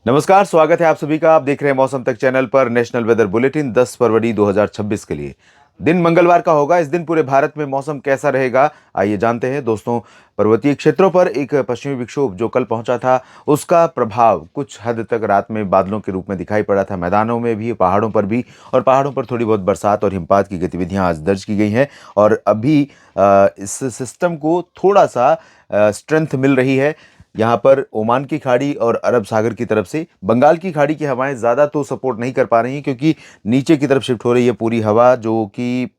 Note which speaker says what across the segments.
Speaker 1: नमस्कार, स्वागत है आप सभी का। आप देख रहे हैं मौसम तक चैनल पर नेशनल वेदर बुलेटिन 10 फरवरी 2026 के लिए। दिन मंगलवार का होगा। इस दिन पूरे भारत में मौसम कैसा रहेगा, आइए जानते हैं। दोस्तों, पर्वतीय क्षेत्रों पर एक पश्चिमी विक्षोभ जो कल पहुंचा था, उसका प्रभाव कुछ हद तक रात में बादलों के रूप में दिखाई पड़ा था, मैदानों में भी, पहाड़ों पर भी। और पहाड़ों पर थोड़ी बहुत बरसात और हिमपात की गतिविधियां आज दर्ज की गई हैं। और अभी इस सिस्टम को थोड़ा सा स्ट्रेंथ मिल रही है। यहाँ पर ओमान की खाड़ी और अरब सागर की तरफ से बंगाल की खाड़ी की हवाएं ज़्यादा तो सपोर्ट नहीं कर पा रही हैं, क्योंकि नीचे की तरफ शिफ्ट हो रही है पूरी हवा, जो कि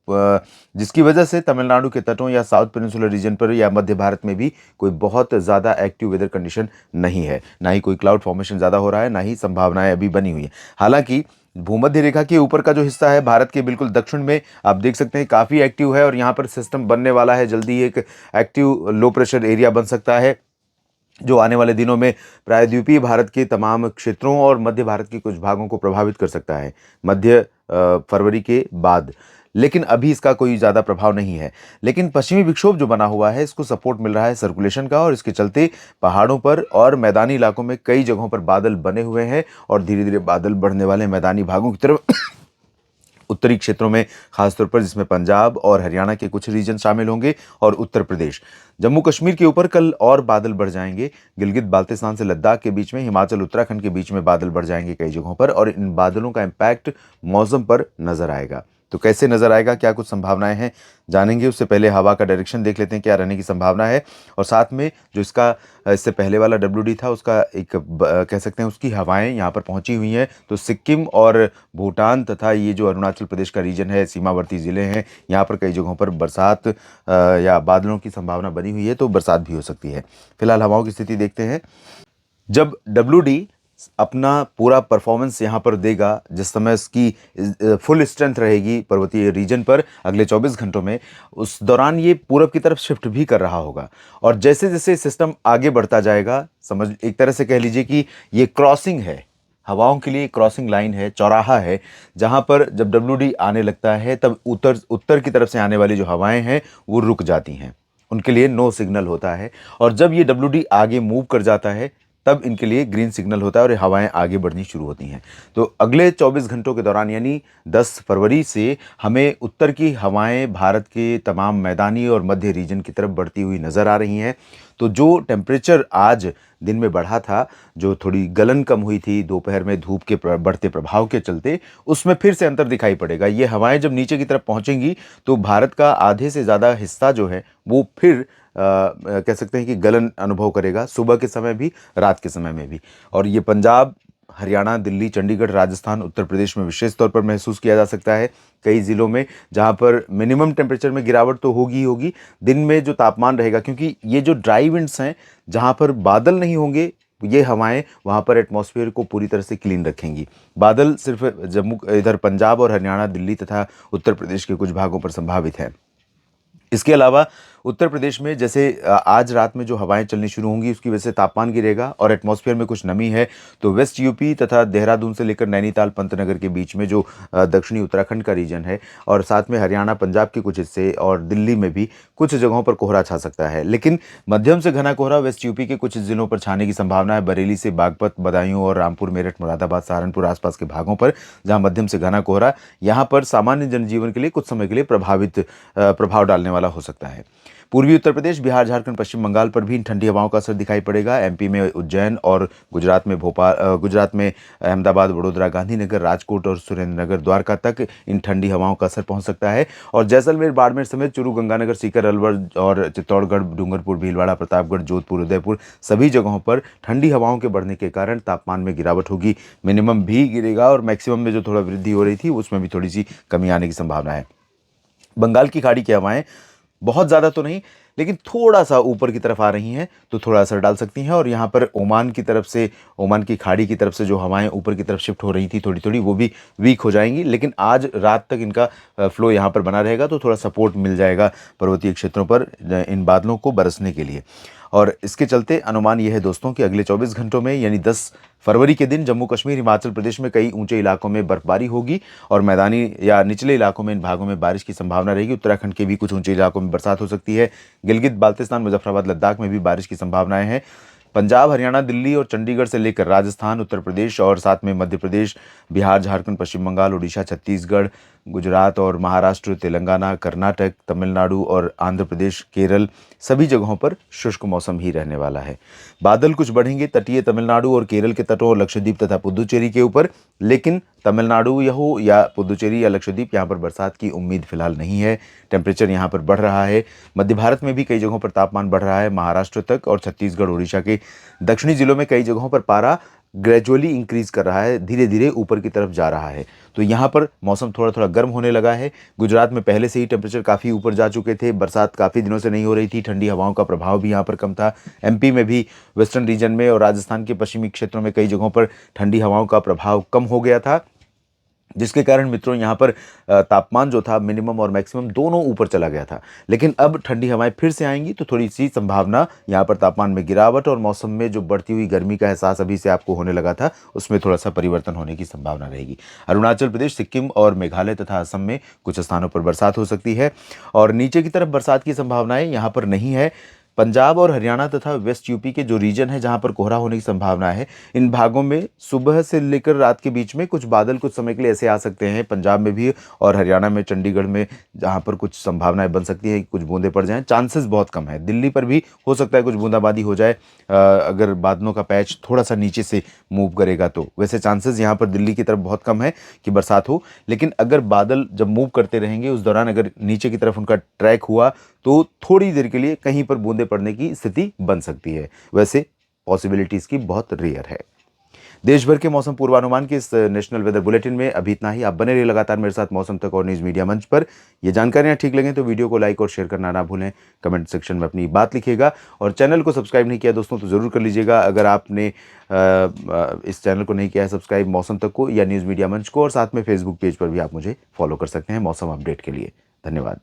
Speaker 1: जिसकी वजह से तमिलनाडु के तटों या साउथ पेनिनसुलर रीजन पर या मध्य भारत में भी कोई बहुत ज़्यादा एक्टिव वेदर कंडीशन नहीं है। ना ही कोई क्लाउड फॉर्मेशन ज़्यादा हो रहा है, ना ही संभावनाएं अभी बनी हुई है। हालांकि भूमध्य रेखा के ऊपर का जो हिस्सा है भारत के बिल्कुल दक्षिण में, आप देख सकते हैं काफ़ी एक्टिव है। और यहाँ पर सिस्टम बनने वाला है, जल्दी एक एक्टिव लो प्रेशर एरिया बन सकता है, जो आने वाले दिनों में प्रायद्वीपीय भारत के तमाम क्षेत्रों और मध्य भारत के कुछ भागों को प्रभावित कर सकता है मध्य फरवरी के बाद। लेकिन अभी इसका कोई ज़्यादा प्रभाव नहीं है। लेकिन पश्चिमी विक्षोभ जो बना हुआ है, इसको सपोर्ट मिल रहा है सर्कुलेशन का, और इसके चलते पहाड़ों पर और मैदानी इलाकों में कई जगहों पर बादल बने हुए हैं। और धीरे धीरे बादल बढ़ने वाले मैदानी भागों की तरफ उत्तरी क्षेत्रों में, खासतौर पर जिसमें पंजाब और हरियाणा के कुछ रीजन शामिल होंगे, और उत्तर प्रदेश, जम्मू कश्मीर के ऊपर कल और बादल बढ़ जाएंगे। गिलगित बाल्टिस्तान से लद्दाख के बीच में, हिमाचल उत्तराखंड के बीच में बादल बढ़ जाएंगे कई जगहों पर, और इन बादलों का इम्पैक्ट मौसम पर नजर आएगा। तो कैसे नजर आएगा, क्या कुछ संभावनाएं हैं, जानेंगे। उससे पहले हवा का डायरेक्शन देख लेते हैं, क्या रहने की संभावना है। और साथ में जो इससे पहले वाला WD था, उसका एक कह सकते हैं उसकी हवाएं यहाँ पर पहुंची हुई हैं। तो सिक्किम और भूटान तथा ये जो अरुणाचल प्रदेश का रीजन है, सीमावर्ती ज़िले हैं, यहाँ पर कई जगहों पर बरसात या बादलों की संभावना बनी हुई है, तो बरसात भी हो सकती है। फिलहाल हवाओं की स्थिति देखते हैं। जब WD अपना पूरा परफॉर्मेंस यहाँ पर देगा, जिस समय इसकी फुल स्ट्रेंथ रहेगी पर्वतीय रीजन पर अगले 24 घंटों में, उस दौरान ये पूरब की तरफ शिफ्ट भी कर रहा होगा। और जैसे जैसे सिस्टम आगे बढ़ता जाएगा, समझ एक तरह से कह लीजिए कि ये क्रॉसिंग है, हवाओं के लिए क्रॉसिंग लाइन है, चौराहा है, जहाँ पर जब WD आने लगता है, तब उत्तर उत्तर की तरफ से आने वाली जो हवाएं हैं वो रुक जाती हैं, उनके लिए नो सिग्नल होता है। और जब ये WD आगे मूव कर जाता है, तब इनके लिए ग्रीन सिग्नल होता है और ये हवाएं आगे बढ़नी शुरू होती हैं। तो अगले 24 घंटों के दौरान, यानी 10 फरवरी से, हमें उत्तर की हवाएं भारत के तमाम मैदानी और मध्य रीजन की तरफ बढ़ती हुई नज़र आ रही हैं। तो जो टेम्परेचर आज दिन में बढ़ा था, जो थोड़ी गलन कम हुई थी दोपहर में धूप के बढ़ते प्रभाव के चलते, उसमें फिर से अंतर दिखाई पड़ेगा। ये हवाएं जब नीचे की तरफ पहुंचेंगी, तो भारत का आधे से ज़्यादा हिस्सा जो है वो फिर कह सकते हैं कि गलन अनुभव करेगा, सुबह के समय भी, रात के समय में भी। और ये पंजाब, हरियाणा, दिल्ली, चंडीगढ़, राजस्थान, उत्तर प्रदेश में विशेष तौर पर महसूस किया जा सकता है। कई ज़िलों में जहाँ पर मिनिमम टेम्परेचर में गिरावट तो होगी ही होगी, दिन में जो तापमान रहेगा, क्योंकि ये जो ड्राई विंड्स हैं, जहाँ पर बादल नहीं होंगे, ये हवाएं वहाँ पर एटमॉस्फेयर को पूरी तरह से क्लीन रखेंगी। बादल सिर्फ इधर पंजाब और हरियाणा, दिल्ली तथा उत्तर प्रदेश के कुछ भागों पर संभावित है। इसके अलावा उत्तर प्रदेश में जैसे आज रात में जो हवाएं चलनी शुरू होंगी, उसकी वजह से तापमान गिरेगा और एटमॉस्फेयर में कुछ नमी है। तो वेस्ट यूपी तथा देहरादून से लेकर नैनीताल, पंतनगर के बीच में जो दक्षिणी उत्तराखंड का रीजन है, और साथ में हरियाणा, पंजाब के कुछ हिस्से और दिल्ली में भी कुछ जगहों पर कोहरा छा सकता है। लेकिन मध्यम से घना कोहरा वेस्ट यूपी के कुछ जिलों पर छाने की संभावना है। बरेली से बागपत, बदायूं और रामपुर, मेरठ, मुरादाबाद, सहारनपुर आसपास के भागों पर, जहाँ मध्यम से घना कोहरा यहाँ पर सामान्य जनजीवन के लिए कुछ समय के लिए प्रभाव डालने वाला हो सकता है। पूर्वी उत्तर प्रदेश, बिहार, झारखंड, पश्चिम बंगाल पर भी इन ठंडी हवाओं का असर दिखाई पड़ेगा। MP में उज्जैन और गुजरात में अहमदाबाद, वडोदरा, गांधीनगर, राजकोट और सुरेंद्रनगर, द्वारका तक इन ठंडी हवाओं का असर पहुंच सकता है। और जैसलमेर, बाड़मेर समेत चूरू, गंगानगर, सीकर, अलवर और चित्तौड़गढ़, डूंगरपुर, भीलवाड़ा, प्रतापगढ़, जोधपुर, उदयपुर, सभी जगहों पर ठंडी हवाओं के बढ़ने के कारण तापमान में गिरावट होगी। मिनिमम भी गिरेगा और मैक्सिमम में जो थोड़ा वृद्धि हो रही थी, उसमें भी थोड़ी सी कमी आने की संभावना है। बंगाल की खाड़ी की हवाएं बहुत ज़्यादा तो नहीं, लेकिन थोड़ा सा ऊपर की तरफ आ रही हैं, तो थोड़ा असर डाल सकती हैं। और यहाँ पर ओमान की खाड़ी की तरफ से जो हवाएं ऊपर की तरफ शिफ्ट हो रही थी थोड़ी थोड़ी, वो भी वीक हो जाएंगी। लेकिन आज रात तक इनका फ्लो यहाँ पर बना रहेगा, तो थोड़ा सपोर्ट मिल जाएगा पर्वतीय क्षेत्रों पर इन बादलों को बरसने के लिए। और इसके चलते अनुमान यह है दोस्तों कि अगले 24 घंटों में, यानी 10 फरवरी के दिन, जम्मू कश्मीर, हिमाचल प्रदेश में कई ऊंचे इलाकों में बर्फबारी होगी और मैदानी या निचले इलाकों में, इन भागों में बारिश की संभावना रहेगी। उत्तराखंड के भी कुछ ऊंचे इलाकों में बरसात हो सकती है। गिलगित बाल्तिस्तान, मुजफ्फराबाद, लद्दाख में भी बारिश की संभावनाएं हैं। पंजाब, हरियाणा, दिल्ली और चंडीगढ़ से लेकर राजस्थान, उत्तर प्रदेश और साथ में मध्य प्रदेश, बिहार, झारखंड, पश्चिम बंगाल, उड़ीसा, छत्तीसगढ़, गुजरात और महाराष्ट्र, तेलंगाना, कर्नाटक, तमिलनाडु और आंध्र प्रदेश, केरल, सभी जगहों पर शुष्क मौसम ही रहने वाला है। बादल कुछ बढ़ेंगे तटीय तमिलनाडु और केरल के तटों और लक्षद्वीप तथा पुदुचेरी के ऊपर, लेकिन तमिलनाडु यह हो या पुदुचेरी या लक्षद्वीप, यहाँ पर बरसात की उम्मीद फिलहाल नहीं है। टेम्परेचर यहाँ पर बढ़ रहा है। मध्य भारत में भी कई जगहों पर तापमान बढ़ रहा है। महाराष्ट्र तक और छत्तीसगढ़, उड़ीसा के दक्षिणी जिलों में कई जगहों पर पारा ग्रेजुअली इंक्रीज कर रहा है, धीरे धीरे ऊपर की तरफ जा रहा है। तो यहाँ पर मौसम थोड़ा थोड़ा गर्म होने लगा है। गुजरात में पहले से ही टेम्परेचर काफ़ी ऊपर जा चुके थे, बरसात काफ़ी दिनों से नहीं हो रही थी, ठंडी हवाओं का प्रभाव भी यहाँ पर कम था। एमपी में भी, वेस्टर्न रीजन में और राजस्थान के पश्चिमी क्षेत्रों में कई जगहों पर ठंडी हवाओं का प्रभाव कम हो गया था, जिसके कारण मित्रों यहाँ पर तापमान जो था मिनिमम और मैक्सिमम दोनों ऊपर चला गया था। लेकिन अब ठंडी हवाएं फिर से आएंगी तो थोड़ी सी संभावना यहाँ पर तापमान में गिरावट और मौसम में जो बढ़ती हुई गर्मी का एहसास अभी से आपको होने लगा था, उसमें थोड़ा सा परिवर्तन होने की संभावना रहेगी। अरुणाचल प्रदेश, सिक्किम और मेघालय तथा असम में कुछ स्थानों पर बरसात हो सकती है और नीचे की तरफ बरसात की संभावनाएं यहाँ पर नहीं है। पंजाब और हरियाणा तथा वेस्ट यूपी के जो रीजन है जहां पर कोहरा होने की संभावना है, इन भागों में सुबह से लेकर रात के बीच में कुछ बादल कुछ समय के लिए ऐसे आ सकते हैं। पंजाब में भी और हरियाणा में, चंडीगढ़ में जहां पर कुछ संभावनाएं बन सकती हैं कि कुछ बूंदे पड़ जाएं, चांसेस बहुत कम है। दिल्ली पर भी हो सकता है कुछ बूंदाबांदी हो जाए अगर बादलों का पैच थोड़ा सा नीचे से मूव करेगा तो। वैसे चांसेस यहाँ पर दिल्ली की तरफ बहुत कम है कि बरसात हो, लेकिन अगर बादल जब मूव करते रहेंगे उस दौरान अगर नीचे की तरफ उनका ट्रैक हुआ तो थोड़ी देर के लिए कहीं पर बूंदे पड़ने की स्थिति बन सकती है। वैसे पॉसिबिलिटीज की बहुत रेयर है। देश भर के मौसम पूर्वानुमान के इस नेशनल वेदर बुलेटिन में अभी इतना ही। आप बने रहिए लगातार मेरे साथ मौसम तक और न्यूज़ मीडिया मंच पर। ये जानकारियां ठीक लगे तो वीडियो को लाइक और शेयर करना ना भूलें। कमेंट सेक्शन में अपनी बात लिखिएगा और चैनल को सब्सक्राइब नहीं किया दोस्तों तो ज़रूर कर लीजिएगा। अगर आपने इस चैनल को नहीं किया है सब्सक्राइब मौसम तक को या न्यूज़ मीडिया मंच को, और साथ में फेसबुक पेज पर भी आप मुझे फॉलो कर सकते हैं मौसम अपडेट के लिए। धन्यवाद।